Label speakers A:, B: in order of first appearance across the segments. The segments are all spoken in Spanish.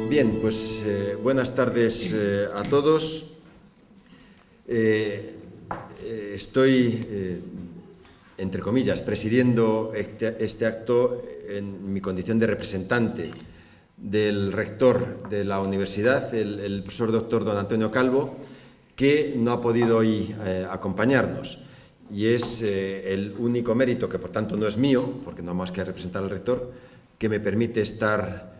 A: Bien, pues buenas tardes a todos. Estoy, entre comillas, presidiendo este acto en mi condición de representante del rector de la universidad, el profesor doctor don Antonio Calvo, que no ha podido hoy acompañarnos. Y es el único mérito, que por tanto no es mío, porque no más que representar al rector, que me permite estar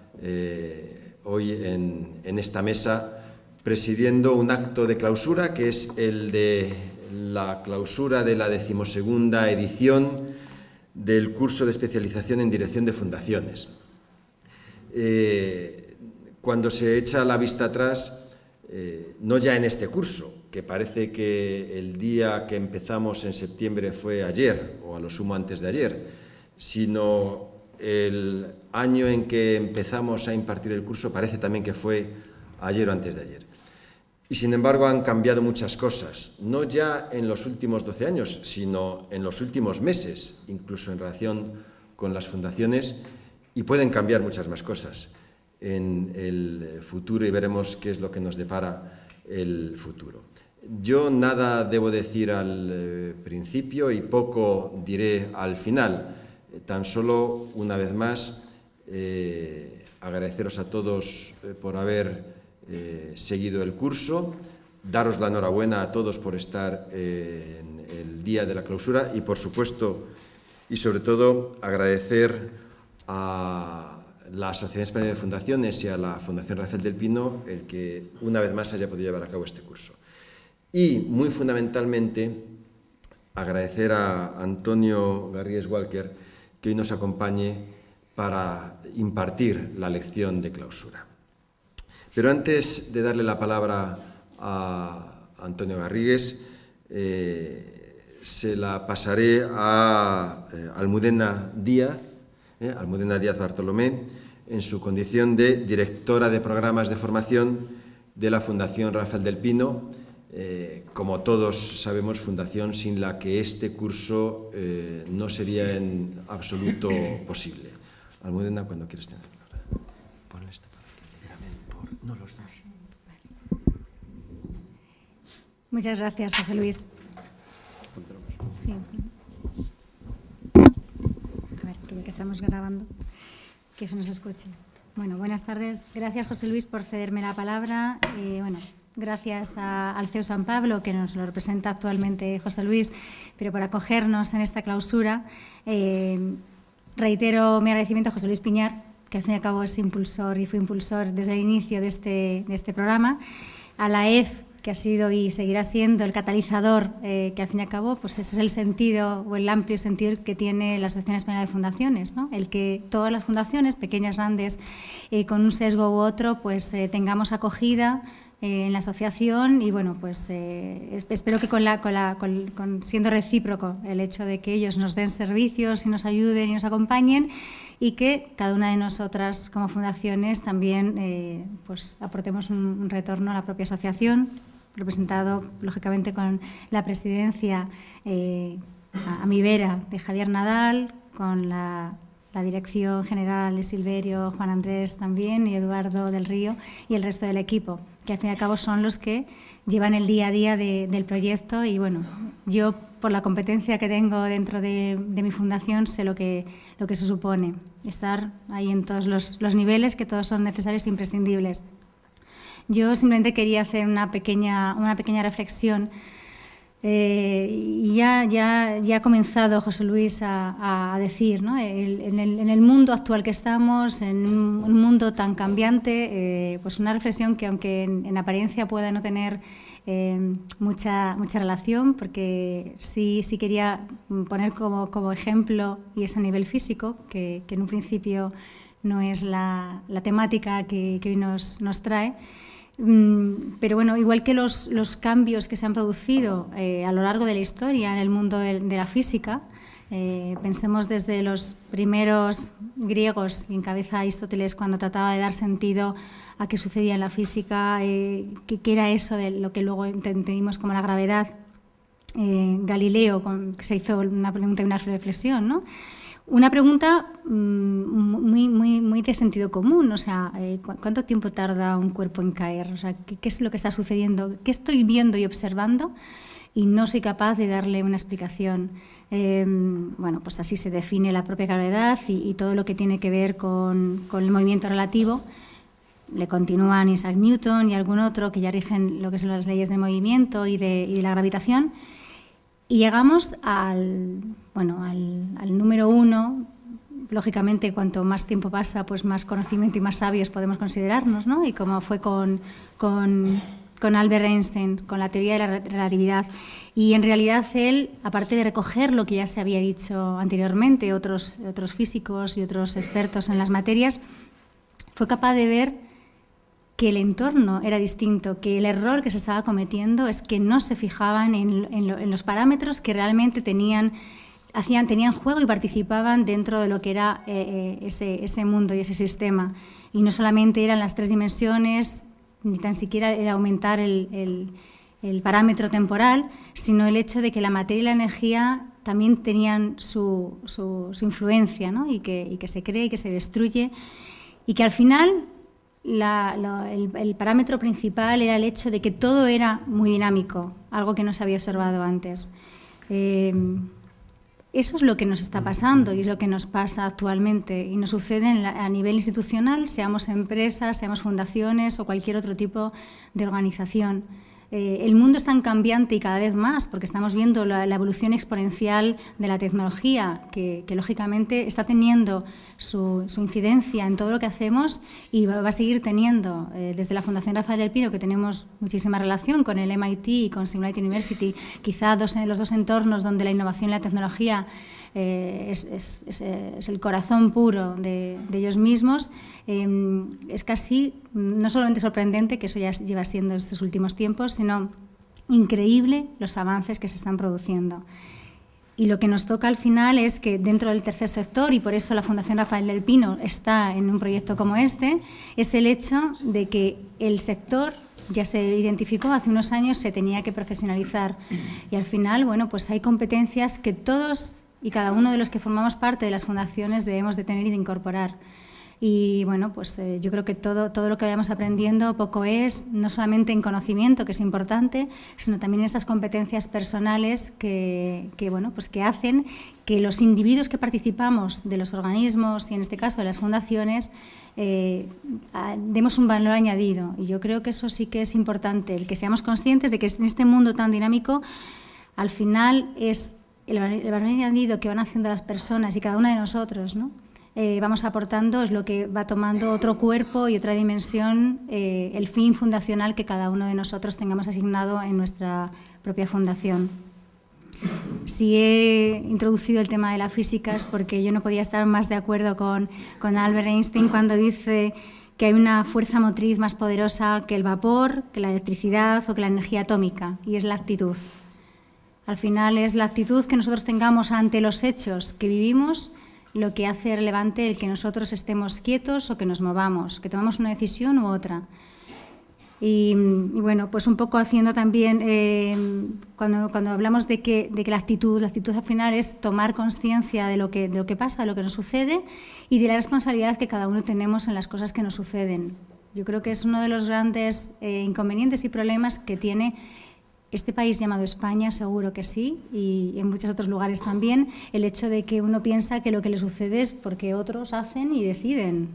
A: hoy en esta mesa presidiendo un acto de clausura, que es el de la clausura de la 12ª edición del curso de especialización en dirección de fundaciones. Cuando se echa la vista atrás, no ya en este curso, que parece que el día que empezamos en septiembre fue ayer, o a lo sumo antes de ayer, sino el año en que empezamos a impartir el curso parece también que fue ayer o antes de ayer. Y sin embargo han cambiado muchas cosas, no ya en los últimos 12 años, sino en los últimos meses, incluso en relación con las fundaciones, y pueden cambiar muchas más cosas en el futuro y veremos qué es lo que nos depara el futuro. Yo nada debo decir al principio y poco diré al final. Tan solo, una vez más, agradeceros a todos por haber seguido el curso, daros la enhorabuena a todos por estar en el día de la clausura y, por supuesto, y sobre todo, agradecer a la Asociación Española de Fundaciones y a la Fundación Rafael del Pino el que, una vez más, haya podido llevar a cabo este curso. Y, muy fundamentalmente, agradecer a Antonio Garrigues Walker que hoy nos acompañe para impartir la lección de clausura. Pero antes de darle la palabra a Antonio Garrigues, se la pasaré a Almudena Díaz Bartolomé, en su condición de directora de programas de formación de la Fundación Rafael del Pino, como todos sabemos, fundación sin la que este curso no sería en absoluto posible. Almudena, cuando quieres tener la palabra. Ponle esto por no los dos.
B: Muchas gracias, José Luis. Sí. A ver, que estamos grabando, que se nos escuche. Bueno, buenas tardes. Gracias, José Luis, por cederme la palabra. Gracias al CEU San Pablo, que nos lo representa actualmente José Luis, pero por acogernos en esta clausura. Reitero mi agradecimiento a José Luis Piñar, que al fin y al cabo es impulsor y fue impulsor desde el inicio de este programa, a la EF, que ha sido y seguirá siendo el catalizador, que al fin y al cabo pues ese es el sentido o el amplio sentido que tiene la Asociación Española de Fundaciones, ¿no? El que todas las fundaciones, pequeñas, grandes, con un sesgo u otro, pues tengamos acogida en la asociación y bueno, pues espero que siendo recíproco el hecho de que ellos nos den servicios y nos ayuden y nos acompañen y que cada una de nosotras como fundaciones también pues aportemos un retorno a la propia asociación, representado lógicamente con la presidencia a mi vera de Javier Nadal, con la dirección general de Silverio, Juan Andrés también y Eduardo del Río y el resto del equipo, que al fin y al cabo son los que llevan el día a día del proyecto y bueno, yo por la competencia que tengo dentro de mi fundación sé lo que se supone, estar ahí en todos los niveles que todos son necesarios e imprescindibles. Yo simplemente quería hacer una pequeña reflexión. Y ya ha comenzado José Luis a decir, ¿no? En el mundo actual que estamos, en un mundo tan cambiante, pues una reflexión que aunque en apariencia pueda no tener mucha relación, porque sí quería poner como ejemplo, y es a nivel físico, que en un principio no es la temática que hoy nos trae. Pero bueno, igual que los cambios que se han producido a lo largo de la historia en el mundo de la física, pensemos desde los primeros griegos, y encabeza Aristóteles cuando trataba de dar sentido a qué sucedía en la física, qué era eso de lo que luego entendimos como la gravedad. Galileo, que se hizo una pregunta y una reflexión, ¿no? Una pregunta muy de sentido común, o sea, ¿cuánto tiempo tarda un cuerpo en caer? O sea, ¿qué es lo que está sucediendo? ¿Qué estoy viendo y observando? Y no soy capaz de darle una explicación. Bueno, pues así se define la propia gravedad y todo lo que tiene que ver con el movimiento relativo. Le continúan Isaac Newton y algún otro que ya rigen lo que son las leyes de movimiento y de la gravitación. Y llegamos al número 1. Lógicamente, cuanto más tiempo pasa, pues más conocimiento y más sabios podemos considerarnos, ¿no? Y como fue con Albert Einstein, con la teoría de la relatividad. Y en realidad él, aparte de recoger lo que ya se había dicho anteriormente, otros físicos y otros expertos en las materias, fue capaz de ver que el entorno era distinto, que el error que se estaba cometiendo es que no se fijaban en los parámetros que realmente tenían juego y participaban dentro de lo que era ese mundo y ese sistema. Y no solamente eran las 3 dimensiones, ni tan siquiera era aumentar el parámetro temporal, sino el hecho de que la materia y la energía también tenían su influencia, ¿no? y que se crea y que se destruye, y que al final el parámetro principal era el hecho de que todo era muy dinámico, algo que no se había observado antes. Eso es lo que nos está pasando y es lo que nos pasa actualmente y nos sucede a nivel institucional, seamos empresas, seamos fundaciones o cualquier otro tipo de organización. El mundo es tan cambiante y cada vez más porque estamos viendo la evolución exponencial de la tecnología que lógicamente está teniendo su incidencia en todo lo que hacemos y va a seguir teniendo. Desde la Fundación Rafael del Pino, que tenemos muchísima relación con el MIT y con Singularity University, quizá los 2 entornos donde la innovación y la tecnología es el corazón puro de ellos mismos, es casi no solamente sorprendente, que eso ya lleva siendo estos últimos tiempos, sino increíble los avances que se están produciendo. Y lo que nos toca al final es que dentro del tercer sector, y por eso la Fundación Rafael del Pino está en un proyecto como este, es el hecho de que el sector ya se identificó hace unos años, se tenía que profesionalizar. Y al final, bueno, pues hay competencias que todos y cada uno de los que formamos parte de las fundaciones debemos de tener y de incorporar. Y bueno, pues yo creo que todo lo que vayamos aprendiendo poco es, no solamente en conocimiento, que es importante, sino también en esas competencias personales que hacen que los individuos que participamos de los organismos y en este caso de las fundaciones demos un valor añadido. Y yo creo que eso sí que es importante, el que seamos conscientes de que en este mundo tan dinámico, al final es el valor añadido que van haciendo las personas y cada una de nosotros, ¿no? Vamos aportando, es lo que va tomando otro cuerpo y otra dimensión, el fin fundacional que cada uno de nosotros tengamos asignado en nuestra propia fundación. Si he introducido el tema de la física es porque yo no podía estar más de acuerdo con Albert Einstein cuando dice que hay una fuerza motriz más poderosa que el vapor, que la electricidad o que la energía atómica, y es la actitud. Al final es la actitud que nosotros tengamos ante los hechos que vivimos lo que hace relevante el que nosotros estemos quietos o que nos movamos, que tomemos una decisión u otra. Y bueno, pues un poco haciendo también, cuando hablamos de que la actitud al final es tomar conciencia de lo que pasa, de lo que nos sucede y de la responsabilidad que cada uno tenemos en las cosas que nos suceden. Yo creo que es uno de los grandes inconvenientes y problemas que tiene este país llamado España, seguro que sí, y en muchos otros lugares también, el hecho de que uno piensa que lo que le sucede es porque otros hacen y deciden.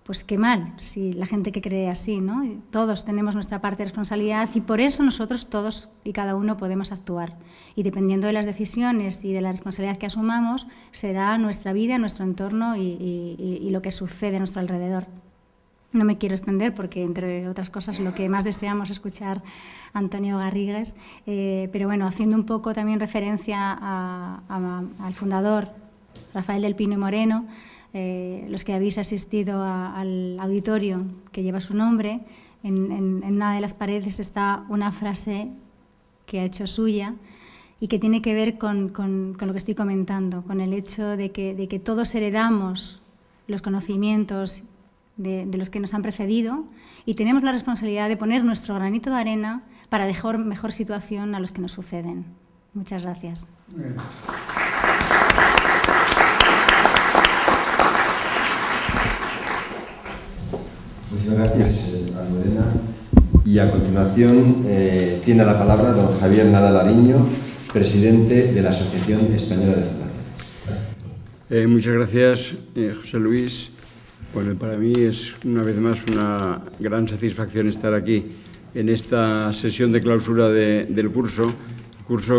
B: Pues qué mal, si la gente que cree así, ¿no? Todos tenemos nuestra parte de responsabilidad y por eso nosotros todos y cada uno podemos actuar. Y dependiendo de las decisiones y de la responsabilidad que asumamos, será nuestra vida, nuestro entorno y lo que sucede a nuestro alrededor. No me quiero extender porque, entre otras cosas, lo que más deseamos es escuchar a Antonio Garrigues, pero bueno, haciendo un poco también referencia al fundador Rafael del Pino y Moreno, los que habéis asistido al auditorio que lleva su nombre, en una de las paredes está una frase que ha hecho suya y que tiene que ver con lo que estoy comentando, con el hecho de que todos heredamos los conocimientos de los que nos han precedido y tenemos la responsabilidad de poner nuestro granito de arena para dejar mejor situación a los que nos suceden. Muchas gracias.
A: Y a continuación tiene la palabra don Javier Nadal Ariño, presidente de la Asociación Española de Fundaciones.
C: Muchas gracias, José Luis. Bueno, para mí es una vez más una gran satisfacción estar aquí en esta sesión de clausura del curso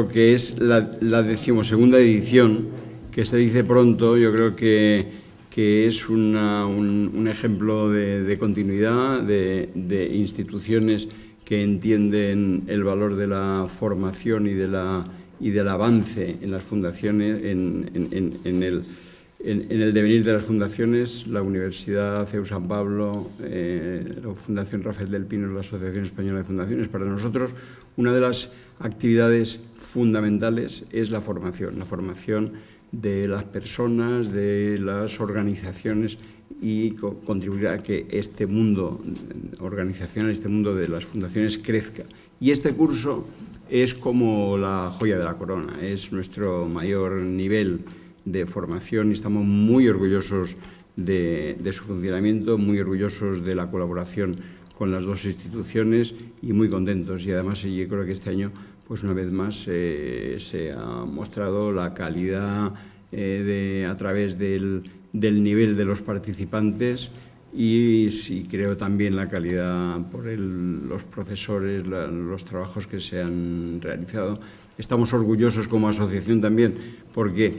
C: que es la 12ª edición, que se dice pronto. Yo creo que es un ejemplo de continuidad, de instituciones que entienden el valor de la formación y del avance en las fundaciones, en el devenir de las fundaciones. La Universidad CEU San Pablo, la Fundación Rafael del Pino, la Asociación Española de Fundaciones. Para nosotros, una de las actividades fundamentales es la formación de las personas, de las organizaciones, y contribuir a que este mundo organizacional, este mundo de las fundaciones crezca. Y este curso es como la joya de la corona, es nuestro mayor nivel de formación y estamos muy orgullosos de su funcionamiento, muy orgullosos de la colaboración con las dos instituciones y muy contentos. Y además yo creo que este año, pues una vez más, se ha mostrado la calidad a través del nivel de los participantes y creo también la calidad por los profesores, los trabajos que se han realizado. Estamos orgullosos como asociación también porque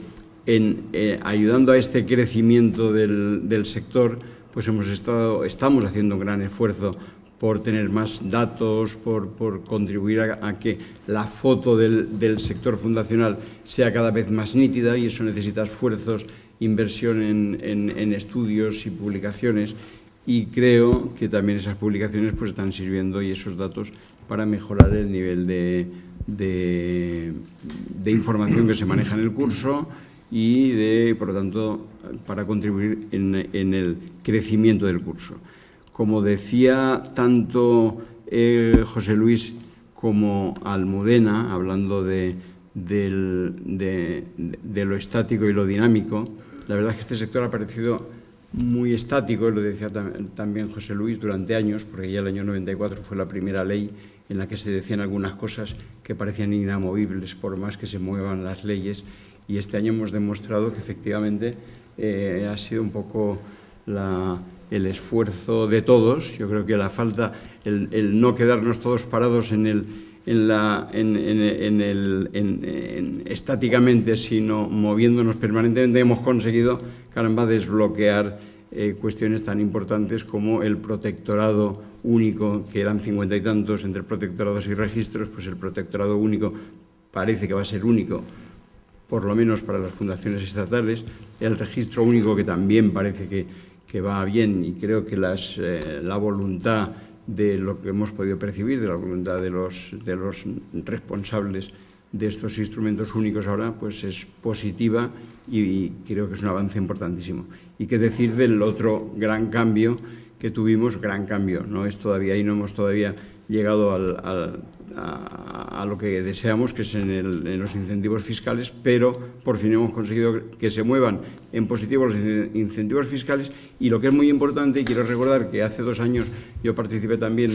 C: ayudando a este crecimiento del sector, pues estamos haciendo un gran esfuerzo por tener más datos, por contribuir a que la foto del sector fundacional sea cada vez más nítida, y eso necesita esfuerzos, inversión en estudios y publicaciones, y creo que también esas publicaciones pues están sirviendo, y esos datos, para mejorar el nivel de información que se maneja en el curso y por lo tanto, para contribuir en el crecimiento del curso. Como decía tanto José Luis como Almudena, hablando de lo estático y lo dinámico, la verdad es que este sector ha parecido muy estático, lo decía también José Luis, durante años, porque ya el año 94 fue la primera ley en la que se decían algunas cosas que parecían inamovibles por más que se muevan las leyes, y este año hemos demostrado que efectivamente ha sido un poco el esfuerzo de todos. Yo creo que la falta, el no quedarnos todos parados estáticamente, sino moviéndonos permanentemente, hemos conseguido, caramba, desbloquear cuestiones tan importantes como el protectorado único, que eran 50 y tantos entre protectorados y registros. Pues el protectorado único parece que va a ser único, por lo menos para las fundaciones estatales. El registro único, que también parece que va bien, y creo que la voluntad de lo que hemos podido percibir, de la voluntad de los responsables de estos instrumentos únicos ahora, pues es positiva, y creo que es un avance importantísimo. Y qué decir del otro gran cambio que tuvimos, gran cambio, no es todavía, y no hemos todavía llegado a lo que deseamos, que es en los incentivos fiscales, pero por fin hemos conseguido que se muevan en positivo los incentivos fiscales. Y lo que es muy importante, y quiero recordar que hace 2 años yo participé también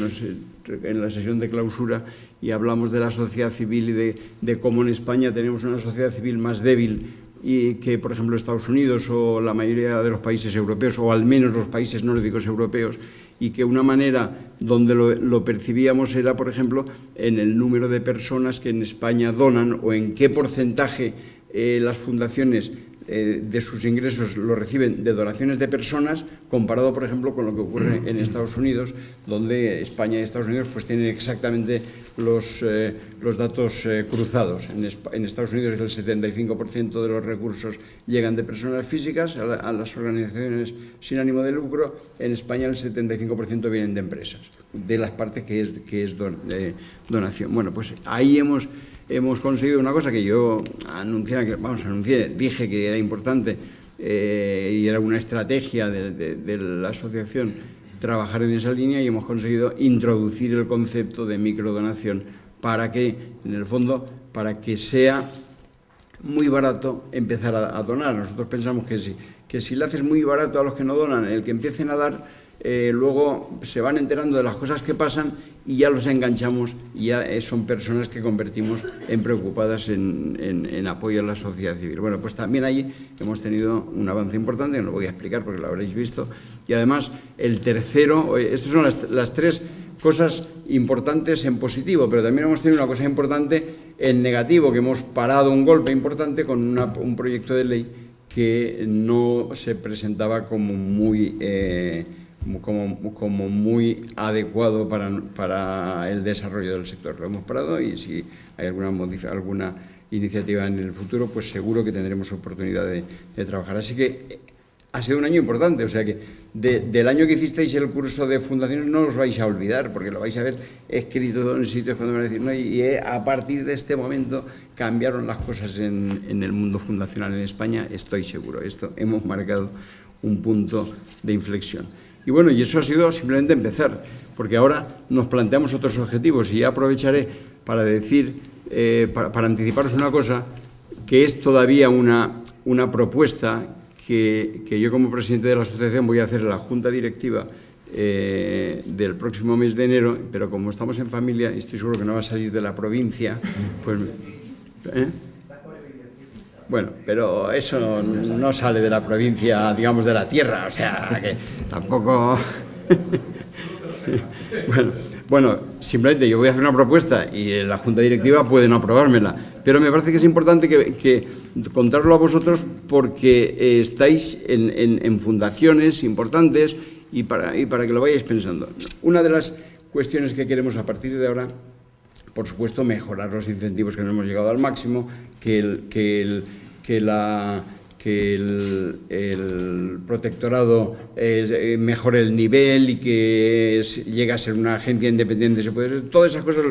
C: en la sesión de clausura y hablamos de la sociedad civil y de cómo en España tenemos una sociedad civil más débil y que, por ejemplo, Estados Unidos o la mayoría de los países europeos, o al menos los países nórdicos europeos, y que una manera donde lo percibíamos era, por ejemplo, en el número de personas que en España donan, o en qué porcentaje las fundaciones de sus ingresos lo reciben de donaciones de personas, comparado, por ejemplo, con lo que ocurre en Estados Unidos, donde España y Estados Unidos pues tienen exactamente los datos cruzados. En Estados Unidos el 75% de los recursos llegan de personas físicas a las organizaciones sin ánimo de lucro. En España el 75% vienen de empresas, de las partes que es donación. Bueno, pues ahí hemos conseguido una cosa que yo dije que era importante, y era una estrategia de la asociación trabajar en esa línea, y hemos conseguido introducir el concepto de microdonación para que, en el fondo, para que sea muy barato empezar a donar. Nosotros pensamos que si le haces muy barato a los que no donan, el que empiecen a dar, luego se van enterando de las cosas que pasan y ya los enganchamos y ya son personas que convertimos en preocupadas en apoyo a la sociedad civil. Bueno, pues también ahí hemos tenido un avance importante, que no lo voy a explicar porque lo habréis visto, y además el tercero, estas son las tres cosas importantes en positivo, pero también hemos tenido una cosa importante en negativo, que hemos parado un golpe importante con un proyecto de ley que no se presentaba como muy adecuado para el desarrollo del sector. Lo hemos parado y si hay alguna iniciativa en el futuro, pues seguro que tendremos oportunidad de trabajar. Así que ha sido un año importante, o sea que del año que hicisteis el curso de fundaciones no os vais a olvidar, porque lo vais a ver escrito en sitios cuando van a decir, no, y a partir de este momento cambiaron las cosas en el mundo fundacional en España, estoy seguro. Esto hemos marcado un punto de inflexión. Y bueno, y eso ha sido simplemente empezar, porque ahora nos planteamos otros objetivos y ya aprovecharé para decir, para anticiparos una cosa, que es todavía una propuesta que yo como presidente de la asociación voy a hacer en la Junta Directiva del próximo mes de enero, pero como estamos en familia y estoy seguro que no va a salir de la provincia, pues... Bueno, pero eso no sale de la provincia, digamos, de la tierra, o sea, que tampoco... Bueno, simplemente yo voy a hacer una propuesta y la Junta Directiva puede no aprobármela, pero me parece que es importante que contarlo a vosotros porque estáis en fundaciones importantes y para que lo vayáis pensando. Una de las cuestiones que queremos a partir de ahora, por supuesto, mejorar los incentivos, que no hemos llegado al máximo, que el protectorado mejore el nivel y que llegue a ser una agencia independiente, se puede ser, todas esas cosas,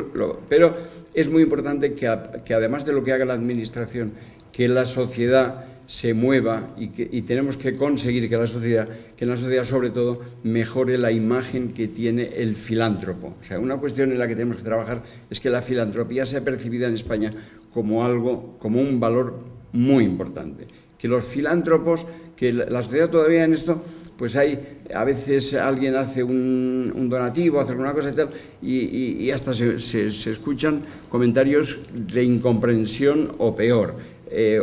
C: pero es muy importante que además de lo que haga la Administración, que la sociedad se mueva y tenemos que conseguir que en la sociedad sobre todo mejore la imagen que tiene el filántropo. O sea, una cuestión en la que tenemos que trabajar es que la filantropía sea percibida en España como un valor muy importante. Que los filántropos, que la sociedad todavía en esto, pues a veces alguien hace un donativo, hace alguna cosa y tal, y hasta se escuchan comentarios de incomprensión o peor.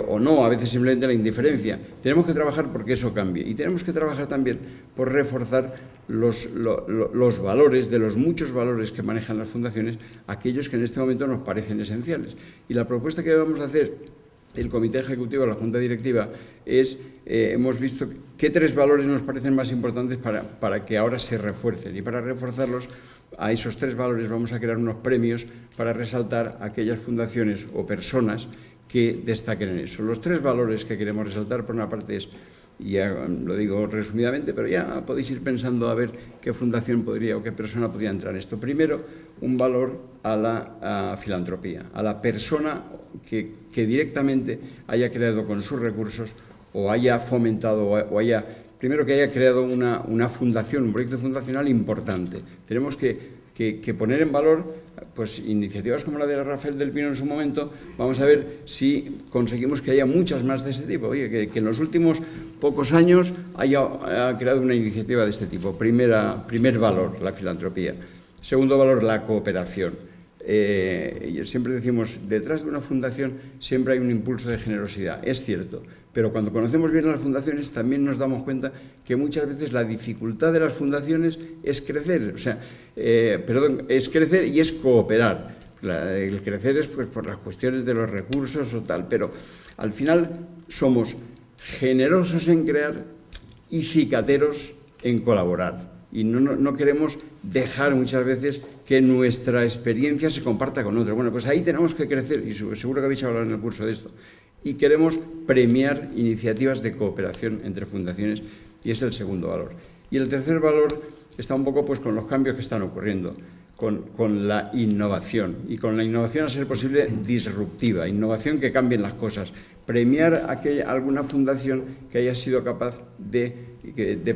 C: O no, a veces simplemente la indiferencia. Tenemos que trabajar porque eso cambie y tenemos que trabajar también por reforzar los valores, de los muchos valores que manejan las fundaciones, aquellos que en este momento nos parecen esenciales. Y la propuesta que vamos a hacer el Comité Ejecutivo, la Junta Directiva, es, hemos visto qué tres valores nos parecen más importantes para que ahora se refuercen. Y para reforzarlos, a esos tres valores vamos a crear unos premios para resaltar aquellas fundaciones o personas que destaquen en eso. Los tres valores que queremos resaltar, por una parte es, y ya lo digo resumidamente, pero ya podéis ir pensando a ver qué fundación podría o qué persona podría entrar en esto. Primero, un valor a la filantropía, a la persona que directamente haya creado con sus recursos o haya fomentado o haya, primero que haya creado una fundación, un proyecto fundacional importante. Tenemos que poner en valor pues iniciativas como la de Rafael del Pino en su momento. Vamos a ver si conseguimos que haya muchas más de ese tipo. Oye, que en los últimos pocos años haya creado una iniciativa de este tipo. Primer valor, la filantropía. Segundo valor, la cooperación. Siempre decimos, detrás de una fundación siempre hay un impulso de generosidad, es cierto, pero cuando conocemos bien a las fundaciones también nos damos cuenta que muchas veces la dificultad de las fundaciones es crecer, es crecer y es cooperar. El crecer es pues, por las cuestiones de los recursos o tal, pero al final somos generosos en crear y cicateros en colaborar. Y no queremos dejar muchas veces que nuestra experiencia se comparta con otros. Bueno, pues ahí tenemos que crecer, y seguro que habéis hablado en el curso de esto. Y queremos premiar iniciativas de cooperación entre fundaciones, y es el segundo valor. Y el tercer valor está un poco pues, con los cambios que están ocurriendo, con la innovación, y con la innovación a ser posible disruptiva, innovación que cambien las cosas. Premiar alguna fundación que haya sido capaz de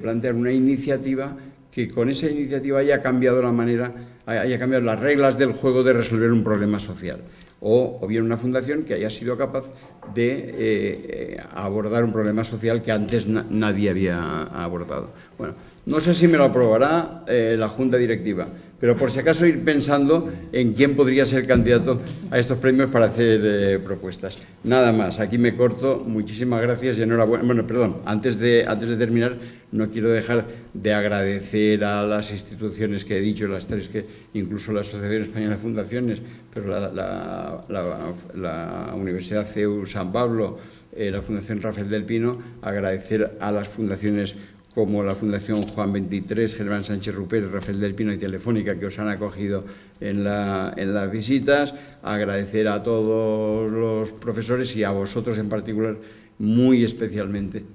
C: plantear una iniciativa que con esa iniciativa haya cambiado las reglas del juego de resolver un problema social. O bien una fundación que haya sido capaz de abordar un problema social que antes nadie había abordado. Bueno, no sé si me lo aprobará la Junta Directiva, pero por si acaso ir pensando en quién podría ser candidato a estos premios para hacer propuestas. Nada más, aquí me corto. Muchísimas gracias y enhorabuena. Bueno, perdón, antes de terminar, no quiero dejar de agradecer a las instituciones que he dicho, las tres, que incluso la Asociación Española de Fundaciones, pero la Universidad CEU San Pablo, la Fundación Rafael del Pino, agradecer a las fundaciones como la Fundación Juan 23, Germán Sánchez Rupert, Rafael del Pino y Telefónica, que os han acogido en las visitas, agradecer a todos los profesores y a vosotros en particular, muy especialmente,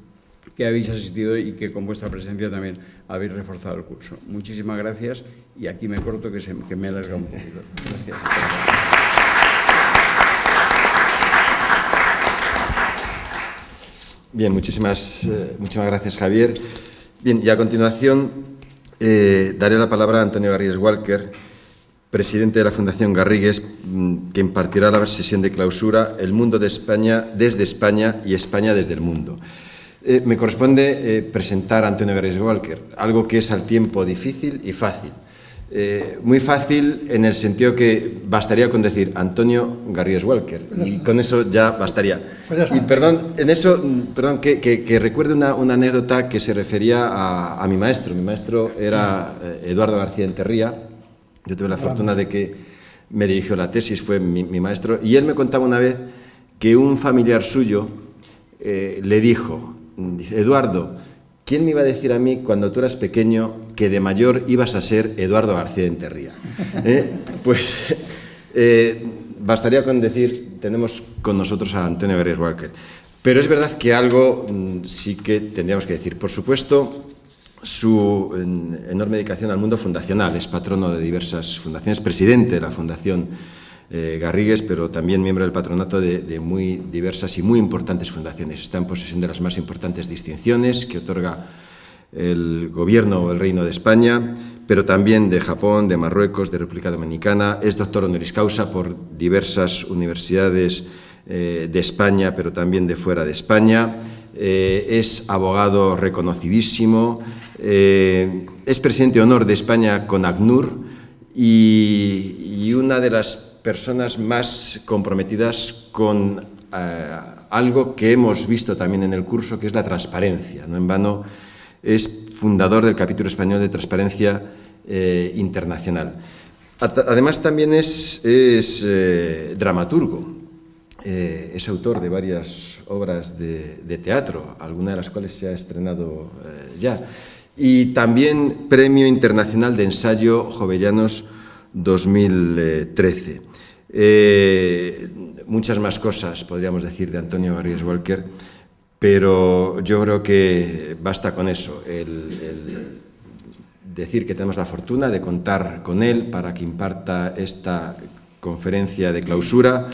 C: que habéis asistido y que con vuestra presencia también habéis reforzado el curso. Muchísimas gracias y aquí me corto, que me he alargado un poquito. Gracias.
A: Bien, muchísimas gracias, Javier. Bien, y a continuación daré la palabra a Antonio Garrigues Walker, presidente de la Fundación Garrigues, que impartirá la sesión de clausura El mundo de España desde España y España desde el mundo. Me corresponde presentar a Antonio Garrigues Walker, algo que es al tiempo difícil y fácil. Muy fácil en el sentido que bastaría con decir Antonio Garrigues Walker y con eso ya bastaría. Y perdón, que recuerde una anécdota que se refería a mi maestro. Mi maestro era Eduardo García Enterría. Yo tuve la fortuna de que me dirigió la tesis, fue mi maestro, y él me contaba una vez que un familiar suyo le dijo, Eduardo, ¿quién me iba a decir a mí cuando tú eras pequeño que de mayor ibas a ser Eduardo García Enterría? Pues bastaría con decir, tenemos con nosotros a Antonio Garrigues Walker. Pero es verdad que algo sí que tendríamos que decir. Por supuesto, su enorme dedicación al mundo fundacional. Es patrono de diversas fundaciones, presidente de la Fundación Garrigues, pero también miembro del patronato de muy diversas y muy importantes fundaciones. Está en posesión de las más importantes distinciones que otorga el Gobierno o el Reino de España, pero también de Japón, de Marruecos, de República Dominicana. Es doctor honoris causa por diversas universidades de España, pero también de fuera de España. Es abogado reconocidísimo. Es presidente de honor de España con ACNUR y una de las personas más comprometidas con algo que hemos visto también en el curso, que es la transparencia. No en vano es fundador del capítulo español de Transparencia Internacional. Además también es dramaturgo, es autor de varias obras de teatro, alguna de las cuales se ha estrenado ya, y también Premio Internacional de Ensayo Jovellanos 2013. Muchas más cosas podríamos decir de Antonio Garrigues Walker, pero yo creo que basta con eso, el decir que tenemos la fortuna de contar con él para que imparta esta conferencia de clausura.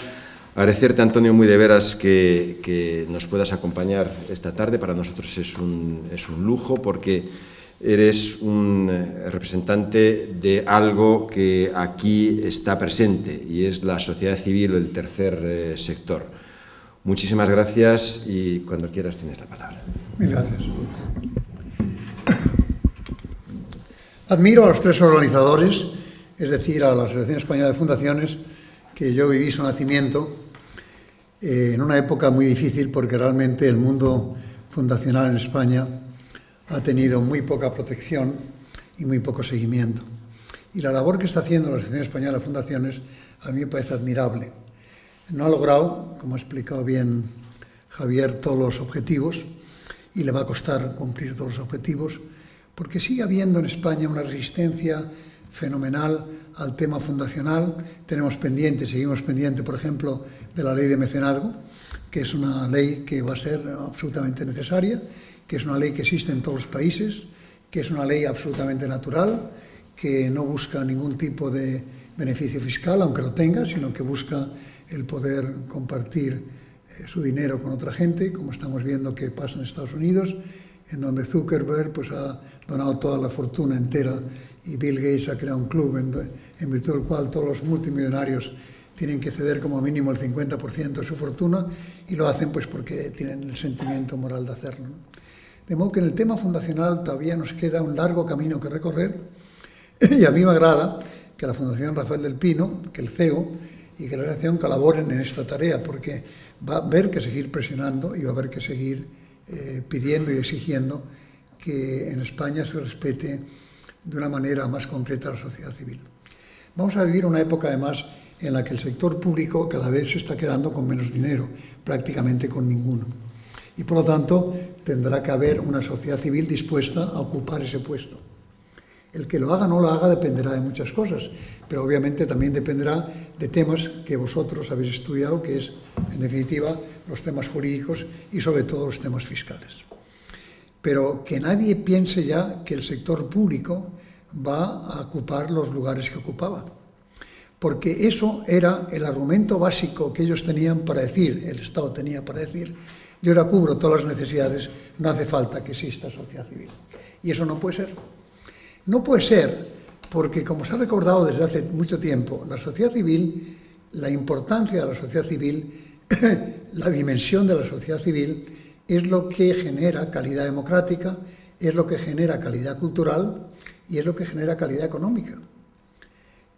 A: Agradecerte, Antonio, muy de veras que nos puedas acompañar esta tarde. Para nosotros es un lujo, porque eres un representante de algo que aquí está presente, y es la sociedad civil o el tercer sector. Muchísimas gracias y cuando quieras tienes la palabra.
D: Mil gracias. Admiro a los tres organizadores, es decir, a la Asociación Española de Fundaciones, que yo viví su nacimiento en una época muy difícil, porque realmente el mundo fundacional en España ha tenido muy poca protección y muy poco seguimiento. Y la labor que está haciendo la Asociación Española de Fundaciones a mí me parece admirable. No ha logrado, como ha explicado bien Javier, todos los objetivos, y le va a costar cumplir todos los objetivos, porque sigue habiendo en España una resistencia fenomenal al tema fundacional. Tenemos pendiente, seguimos pendiente, por ejemplo, de la ley de mecenazgo, que es una ley que va a ser absolutamente necesaria, que es una ley que existe en todos los países, que es una ley absolutamente natural, que no busca ningún tipo de beneficio fiscal, aunque lo tenga, sino que busca el poder compartir su dinero con otra gente, como estamos viendo que pasa en Estados Unidos, en donde Zuckerberg pues, ha donado toda la fortuna entera y Bill Gates ha creado un club en virtud del cual todos los multimillonarios tienen que ceder como mínimo el 50% de su fortuna y lo hacen pues porque tienen el sentimiento moral de hacerlo, ¿no? De modo que en el tema fundacional todavía nos queda un largo camino que recorrer y a mí me agrada que la Fundación Rafael del Pino, que el CEO y que la Asociación colaboren en esta tarea, porque va a haber que seguir presionando y va a haber que seguir pidiendo y exigiendo que en España se respete de una manera más concreta a la sociedad civil. Vamos a vivir una época además en la que el sector público cada vez se está quedando con menos dinero, prácticamente con ninguno. Y por lo tanto tendrá que haber una sociedad civil dispuesta a ocupar ese puesto. El que lo haga o no lo haga dependerá de muchas cosas, pero obviamente también dependerá de temas que vosotros habéis estudiado, que es, en definitiva, los temas jurídicos y sobre todo los temas fiscales. Pero que nadie piense ya que el sector público va a ocupar los lugares que ocupaba, porque eso era el argumento básico que ellos tenían para decir, el Estado tenía para decir, yo ahora cubro todas las necesidades, no hace falta que exista sociedad civil. Y eso no puede ser. No puede ser porque, como se ha recordado desde hace mucho tiempo, la sociedad civil, la importancia de la sociedad civil, la dimensión de la sociedad civil, es lo que genera calidad democrática, es lo que genera calidad cultural y es lo que genera calidad económica.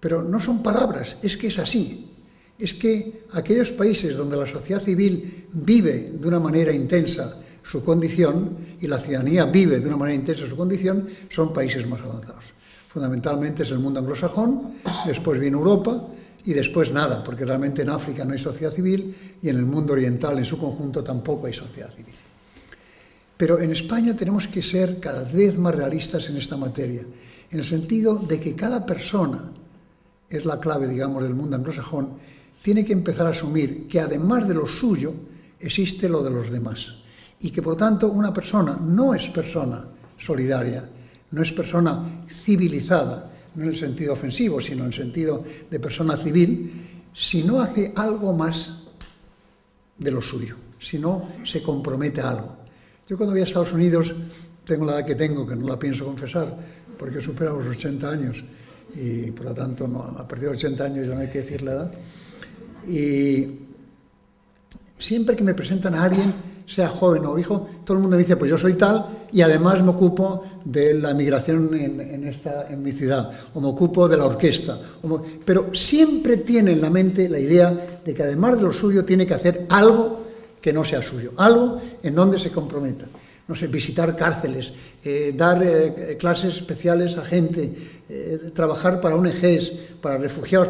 D: Pero no son palabras, es que es así. Es que aquellos países donde la sociedad civil vive de una manera intensa su condición y la ciudadanía vive de una manera intensa su condición, son países más avanzados. Fundamentalmente es el mundo anglosajón, después viene Europa y después nada, porque realmente en África no hay sociedad civil y en el mundo oriental en su conjunto tampoco hay sociedad civil. Pero en España tenemos que ser cada vez más realistas en esta materia, en el sentido de que cada persona, es la clave, digamos, del mundo anglosajón, tiene que empezar a asumir que además de lo suyo existe lo de los demás y que por tanto una persona no es persona solidaria, no es persona civilizada, no en el sentido ofensivo, sino en el sentido de persona civil, si no hace algo más de lo suyo, si no se compromete a algo. Yo cuando voy a Estados Unidos, tengo la edad que tengo, que no la pienso confesar, porque he superado los 80 años y por lo tanto no, a partir de los 80 años ya no hay que decir la edad. Y siempre que me presentan a alguien, sea joven o viejo, todo el mundo me dice, pues yo soy tal y además me ocupo de la migración en mi ciudad, o me ocupo de la orquesta. Pero siempre tiene en la mente la idea de que además de lo suyo tiene que hacer algo que no sea suyo, algo en donde se comprometa. No sé, visitar cárceles, dar clases especiales a gente, trabajar para ONGs, para refugiados,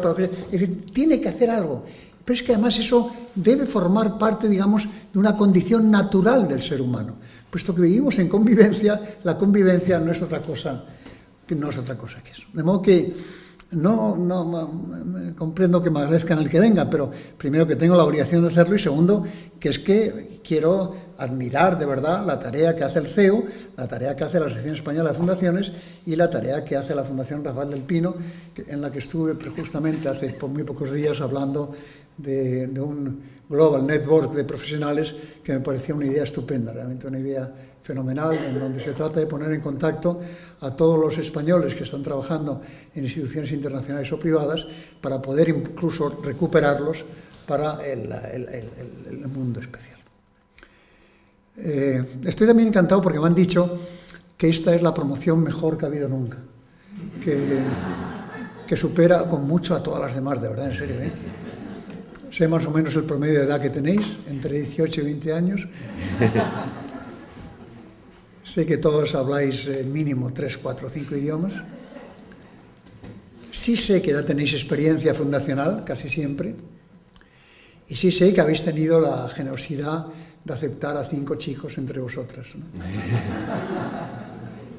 D: es decir, tiene que hacer algo. Pero es que además eso debe formar parte, digamos, de una condición natural del ser humano. Puesto que vivimos en convivencia, la convivencia no es otra cosa que eso. De modo que no comprendo que me agradezcan el que venga, pero primero que tengo la obligación de hacerlo y segundo que es que quiero admirar de verdad la tarea que hace el CEO, la tarea que hace la Asociación Española de Fundaciones y la tarea que hace la Fundación Rafael del Pino, en la que estuve justamente hace muy pocos días hablando de un Global Network de profesionales que me parecía una idea estupenda, realmente una idea fenomenal, en donde se trata de poner en contacto a todos los españoles que están trabajando en instituciones internacionales o privadas para poder incluso recuperarlos para el mundo especial. Estoy también encantado porque me han dicho que esta es la promoción mejor que ha habido nunca, que supera con mucho a todas las demás, de verdad, en serio, ¿eh? Sé más o menos el promedio de edad que tenéis, entre 18 y 20 años. Sé que todos habláis mínimo 3, 4, 5 idiomas. Sí sé que ya tenéis experiencia fundacional, casi siempre. Y sí sé que habéis tenido la generosidad de aceptar a 5 chicos entre vosotras, ¿no?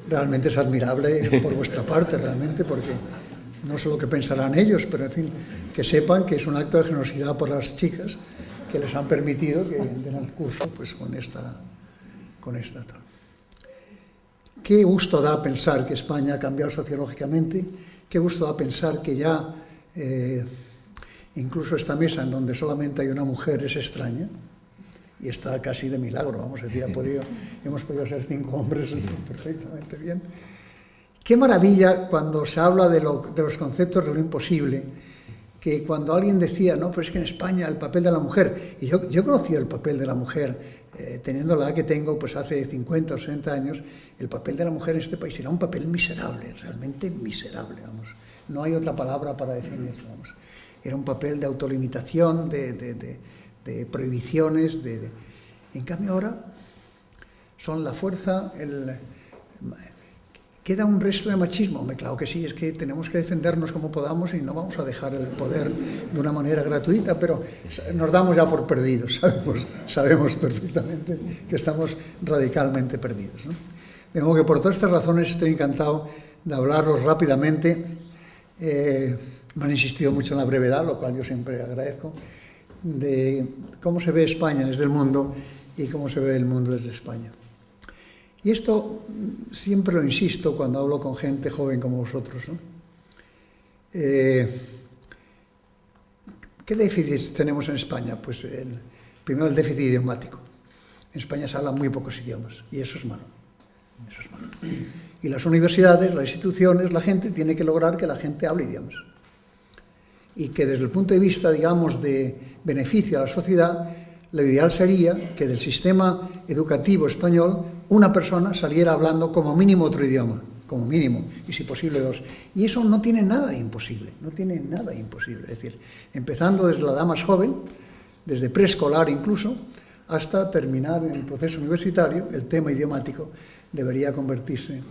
D: Realmente es admirable por vuestra parte, realmente, porque no sé lo que pensarán ellos, pero en fin, que sepan que es un acto de generosidad por las chicas que les han permitido que den el curso pues con esta tal. Qué gusto da pensar que España ha cambiado sociológicamente, qué gusto da pensar que ya incluso esta mesa en donde solamente hay una mujer es extraña y está casi de milagro, vamos a decir, hemos podido ser 5 hombres perfectamente bien. Qué maravilla cuando se habla de los conceptos de lo imposible, que cuando alguien decía, no, pero es que en España el papel de la mujer, y yo conocí el papel de la mujer, teniendo la edad que tengo, pues hace 50 o 60 años, el papel de la mujer en este país era un papel miserable, realmente miserable, vamos. No hay otra palabra para definirlo, vamos. Era un papel de autolimitación, de prohibiciones, En cambio ahora son la fuerza, ¿Queda un resto de machismo? Claro que sí, es que tenemos que defendernos como podamos y no vamos a dejar el poder de una manera gratuita, pero nos damos ya por perdidos, sabemos perfectamente que estamos radicalmente perdidos, ¿no? De modo que por todas estas razones estoy encantado de hablaros rápidamente. Me han insistido mucho en la brevedad, lo cual yo siempre agradezco, de cómo se ve España desde el mundo y cómo se ve el mundo desde España. Y esto siempre lo insisto cuando hablo con gente joven como vosotros, ¿no? ¿Qué déficits tenemos en España? Pues primero el déficit idiomático. En España se hablan muy pocos idiomas y eso es malo. Eso es malo. Y las universidades, las instituciones, la gente tiene que lograr que la gente hable idiomas. Y que desde el punto de vista, digamos, de beneficio a la sociedad, lo ideal sería que del sistema educativo español una persona saliera hablando como mínimo otro idioma, como mínimo, y si posible dos. Y eso no tiene nada imposible, no tiene nada imposible. Es decir, empezando desde la edad más joven, desde preescolar incluso, hasta terminar en el proceso universitario, el tema idiomático debería convertirse.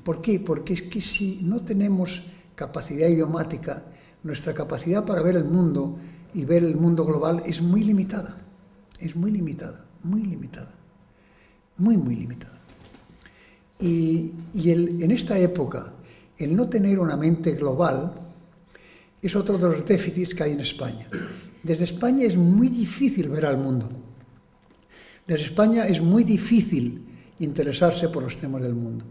D: ¿Por qué? Porque es que si no tenemos capacidad idiomática, nuestra capacidad para ver el mundo y ver el mundo global es muy limitada. Es muy limitada, muy limitada, muy limitada. Y en esta época, el no tener una mente global es otro de los déficits que hay en España. Desde España es muy difícil ver al mundo. Desde España es muy difícil interesarse por los temas del mundo.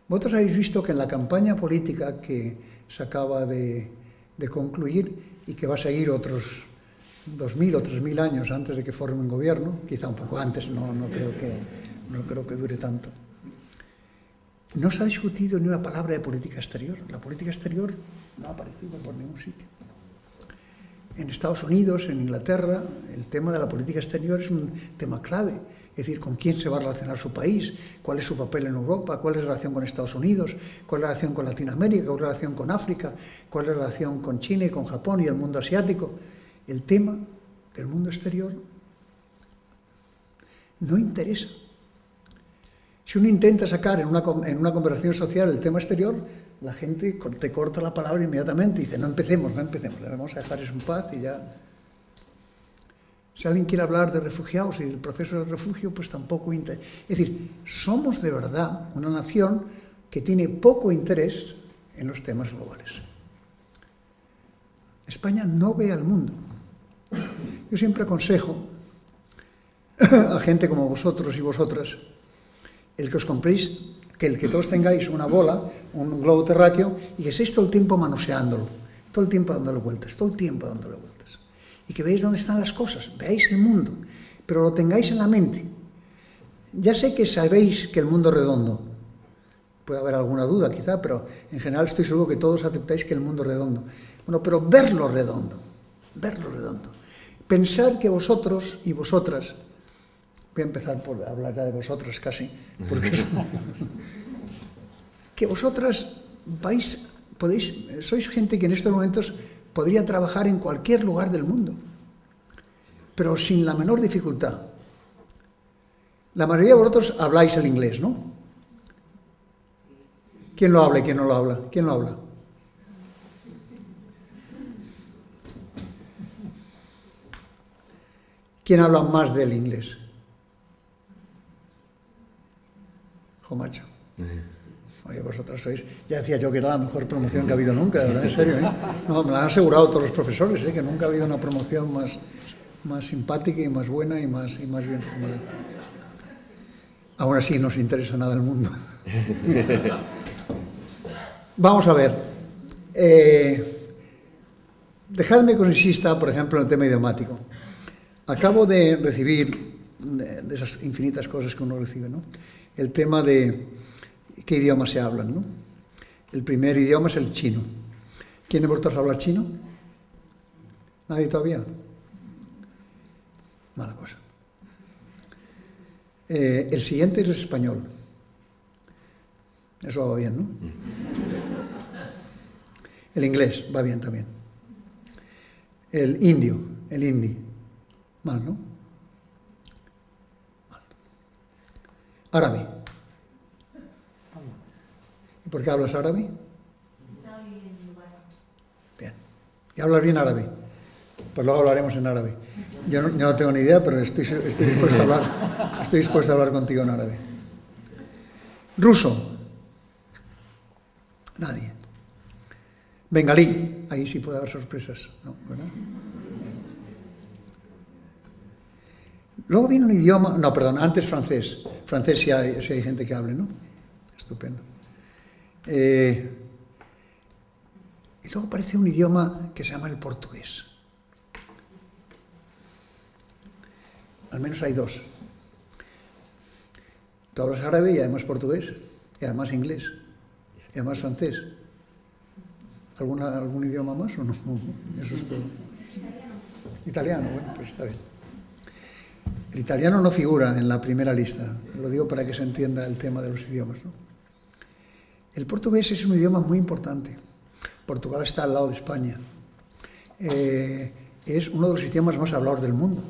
D: Vosotros habéis visto que en la campaña política que se acaba de concluir y que va a seguir otros 2000 o 3000 años antes de que formen gobierno, quizá un poco antes, no creo que dure tanto. No se ha discutido ni una palabra de política exterior. La política exterior no ha aparecido por ningún sitio. En Estados Unidos, en Inglaterra, el tema de la política exterior es un tema clave. Es decir, con quién se va a relacionar su país, cuál es su papel en Europa, cuál es la relación con Estados Unidos, cuál es la relación con Latinoamérica, cuál es la relación con África, cuál es la relación con China y con Japón y el mundo asiático. El tema del mundo exterior no interesa. Si uno intenta sacar en una conversación social el tema exterior, la gente te corta la palabra inmediatamente y dice, no empecemos, vamos a dejar eso en paz y ya. Si alguien quiere hablar de refugiados y del proceso de refugio, pues tampoco interesa. Es decir, somos de verdad una nación que tiene poco interés en los temas globales. España no ve al mundo. Yo siempre aconsejo a gente como vosotros y vosotras el que os compréis, el que todos tengáis una bola, un globo terráqueo y que estéis todo el tiempo manoseándolo, todo el tiempo dándole vueltas, y que veáis dónde están las cosas, veáis el mundo, pero lo tengáis en la mente. Ya sé que sabéis que el mundo es redondo, puede haber alguna duda quizá, pero en general estoy seguro que todos aceptáis que el mundo es redondo. Bueno, pero verlo redondo. Pensar que vosotros y vosotras, voy a empezar por hablar ya de vosotras casi, porque que vosotras sois gente que en estos momentos podría trabajar en cualquier lugar del mundo, pero sin la menor dificultad. La mayoría de vosotros habláis el inglés, ¿no? ¿Quién lo habla y quién no lo habla? ¿Quién lo habla? ¿Quién habla más del inglés? Macho. Oye, vosotras sois... Ya decía yo que era la mejor promoción que ha habido nunca, de verdad, en serio, ¿eh? No, me lo han asegurado todos los profesores, que nunca ha habido una promoción más simpática y más buena y más bien formada. Aún así no os interesa nada el mundo. Vamos a ver. Dejadme que os insista, por ejemplo, en el tema idiomático. Acabo de recibir, de esas infinitas cosas que uno recibe, ¿no?, el tema de qué idiomas se hablan, ¿no? El primer idioma es el chino. ¿Quién de vosotros habla chino? ¿Nadie todavía? Mala cosa. El siguiente es el español. Eso va bien, ¿no? El inglés va bien también. El indio, el hindi. Mal, ¿no? Mal. Árabe. ¿Y por qué hablas árabe? Bien. ¿Y hablas bien árabe? Pues luego hablaremos en árabe. Yo no tengo ni idea, pero estoy dispuesto a hablar contigo en árabe. Ruso. Nadie. Bengalí. Ahí sí puede haber sorpresas, ¿no? ¿Verdad? Luego viene un idioma... No, perdón, antes francés. Francés sí hay gente que hable, ¿no? Estupendo. Y luego aparece un idioma que se llama el portugués. Al menos hay dos. Tú hablas árabe y además portugués, y además inglés, y además francés. ¿Algún idioma más o no? Eso es todo. Italiano, bueno, pues está bien. El italiano no figura en la primera lista, lo digo para que se entienda el tema de los idiomas, ¿no? El portugués es un idioma muy importante. Portugal está al lado de España. Es uno de los idiomas más hablados del mundo.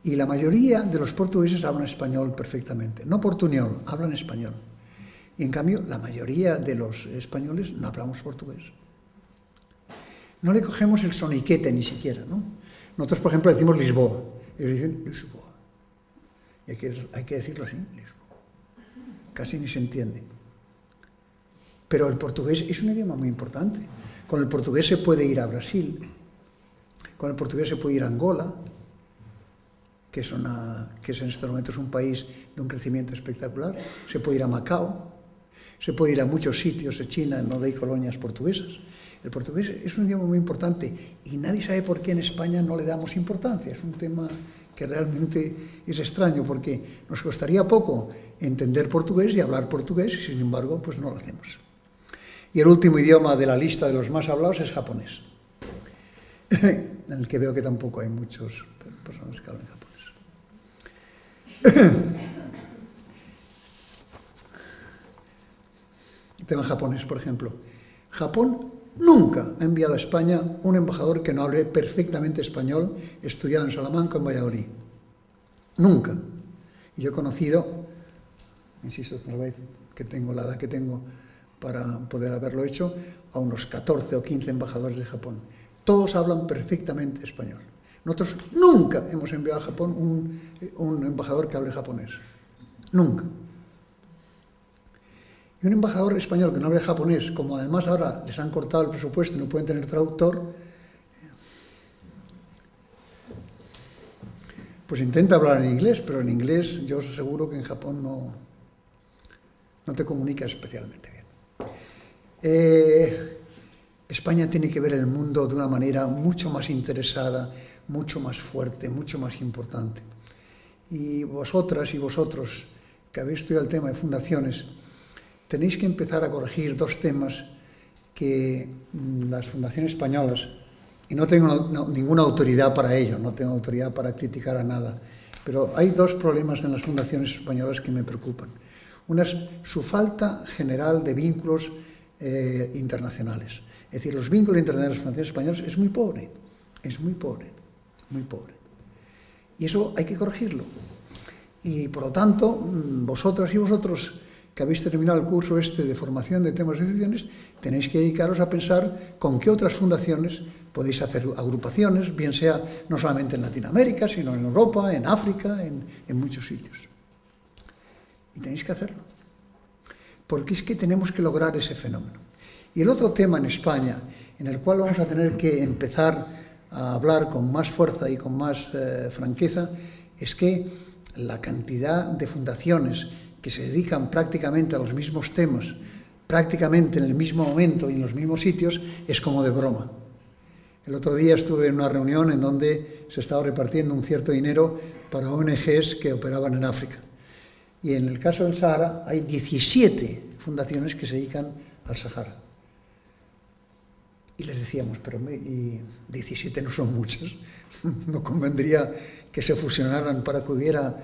D: Y la mayoría de los portugueses hablan español perfectamente. No portuñol, hablan español. Y en cambio, la mayoría de los españoles no hablamos portugués. No le cogemos el soniquete ni siquiera, ¿no? Nosotros, por ejemplo, decimos Lisboa. Ellos dicen Lisboa. Y hay que decirlo así, Lisboa. Casi ni se entiende. Pero el portugués es un idioma muy importante. Con el portugués se puede ir a Brasil. Con el portugués se puede ir a Angola, que es en estos momentos un país de un crecimiento espectacular. Se puede ir a Macao, se puede ir a muchos sitios de China donde hay colonias portuguesas. El portugués es un idioma muy importante y nadie sabe por qué en España no le damos importancia. Es un tema que realmente es extraño porque nos costaría poco entender portugués y hablar portugués y sin embargo pues no lo hacemos. Y el último idioma de la lista de los más hablados es japonés, en el que veo que tampoco hay muchas personas que hablan japonés. El tema japonés, por ejemplo. Japón nunca ha enviado a España un embajador que no hable perfectamente español, estudiado en Salamanca o en Valladolid. Nunca. Y yo he conocido, insisto otra vez, que tengo la edad que tengo para poder haberlo hecho, a unos 14 o 15 embajadores de Japón. Todos hablan perfectamente español. Nosotros nunca hemos enviado a Japón un embajador que hable japonés. Nunca. Y un embajador español que no hable japonés, como además ahora les han cortado el presupuesto y no pueden tener traductor, pues intenta hablar en inglés, pero en inglés yo os aseguro que en Japón no te comunica especialmente bien. España tiene que ver el mundo de una manera mucho más interesada, mucho más fuerte, mucho más importante. Y vosotras y vosotros, que habéis estudiado el tema de fundaciones, tenéis que empezar a corregir dos temas que las fundaciones españolas, y no tengo ninguna autoridad para ello, no tengo autoridad para criticar a nada, pero hay dos problemas en las fundaciones españolas que me preocupan. Una es su falta general de vínculos internacionales. Es decir, los vínculos internacionales de las fundaciones españolas es muy pobre, muy pobre. Y eso hay que corregirlo. Y por lo tanto, vosotras y vosotros que habéis terminado el curso de formación de temas de asociaciones, tenéis que dedicaros a pensar con qué otras fundaciones podéis hacer agrupaciones, bien sea no solamente en Latinoamérica, sino en Europa, en África, en muchos sitios. Y tenéis que hacerlo. Porque es que tenemos que lograr ese fenómeno. Y el otro tema en España, en el cual vamos a tener que empezar a hablar con más fuerza y con más franqueza, es que la cantidad de fundaciones que se dedican prácticamente a los mismos temas, prácticamente en el mismo momento y en los mismos sitios, es como de broma. El otro día estuve en una reunión en donde se estaba repartiendo un cierto dinero para ONGs que operaban en África. Y en el caso del Sahara hay 17 fundaciones que se dedican al Sahara. Y les decíamos, pero 17 no son muchas, no convendría que se fusionaran para que hubiera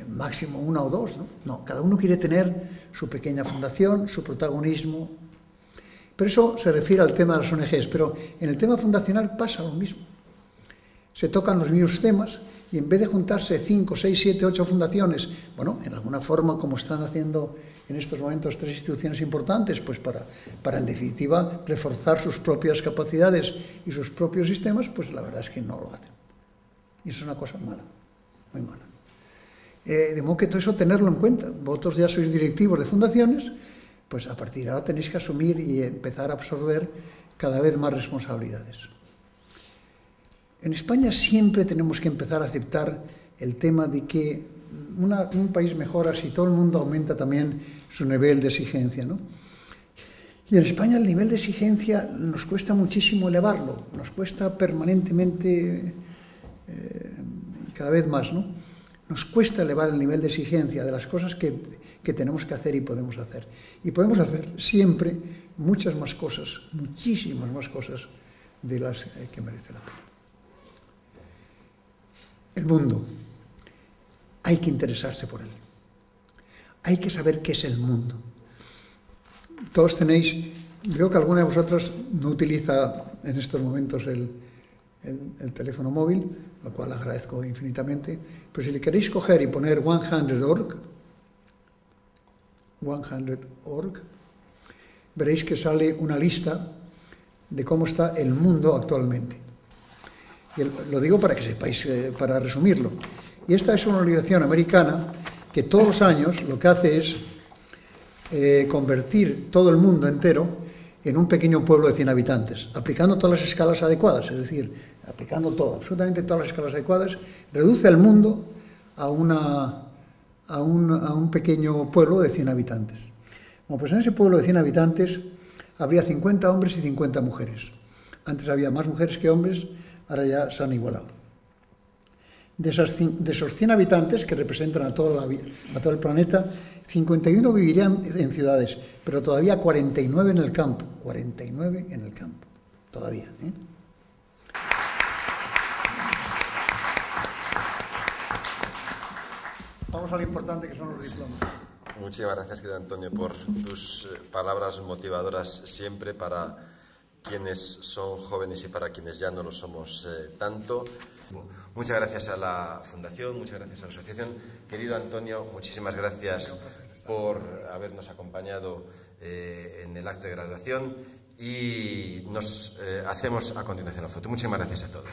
D: máximo una o dos, ¿no? No, cada uno quiere tener su pequeña fundación, su protagonismo. Pero eso se refiere al tema de las ONGs, pero en el tema fundacional pasa lo mismo. Se tocan los mismos temas y en vez de juntarse 5, 6, 7, 8 fundaciones, bueno, en alguna forma como están haciendo en estos momentos 3 instituciones importantes, pues para en definitiva reforzar sus propias capacidades y sus propios sistemas, pues la verdad es que no lo hacen. Y eso es una cosa mala, muy mala. De modo que todo eso tenerlo en cuenta. Vosotros ya sois directivos de fundaciones, pues a partir de ahora tenéis que asumir y empezar a absorber cada vez más responsabilidades. En España siempre tenemos que empezar a aceptar el tema de que un país mejora si todo el mundo aumenta también su nivel de exigencia, ¿no? Y en España el nivel de exigencia nos cuesta muchísimo elevarlo, nos cuesta permanentemente y cada vez más, ¿no? Nos cuesta elevar el nivel de exigencia de las cosas que tenemos que hacer y podemos hacer. Y podemos hacer siempre muchas más cosas, muchísimas más cosas de las que merece la pena. El mundo, hay que interesarse por él. Hay que saber qué es el mundo. Todos tenéis, veo que alguna de vosotros no utiliza en estos momentos el teléfono móvil, lo cual agradezco infinitamente, pero si le queréis coger y poner 100.org, veréis que sale una lista de cómo está el mundo actualmente. Y lo digo para que sepáis, para resumirlo. Y esta es una organización americana que todos los años lo que hace es convertir todo el mundo entero en un pequeño pueblo de 100 habitantes, aplicando todas las escalas adecuadas, es decir, aplicando todo, absolutamente todas las escalas adecuadas, reduce al mundo a un pequeño pueblo de 100 habitantes. Bueno, pues en ese pueblo de 100 habitantes habría 50 hombres y 50 mujeres. Antes había más mujeres que hombres, ahora ya se han igualado. De esos 100 habitantes, que representan a todo el planeta, 51 vivirían en ciudades, pero todavía 49 en el campo. 49 en el campo, todavía. Vamos a lo importante que son los diplomas.
A: Muchísimas gracias, querido Antonio, por tus palabras motivadoras siempre para quienes son jóvenes y para quienes ya no lo somos tanto. Muchas gracias a la Fundación, muchas gracias a la Asociación. Querido Antonio, muchísimas gracias por habernos acompañado en el acto de graduación y nos hacemos a continuación la foto. Muchísimas gracias a todos.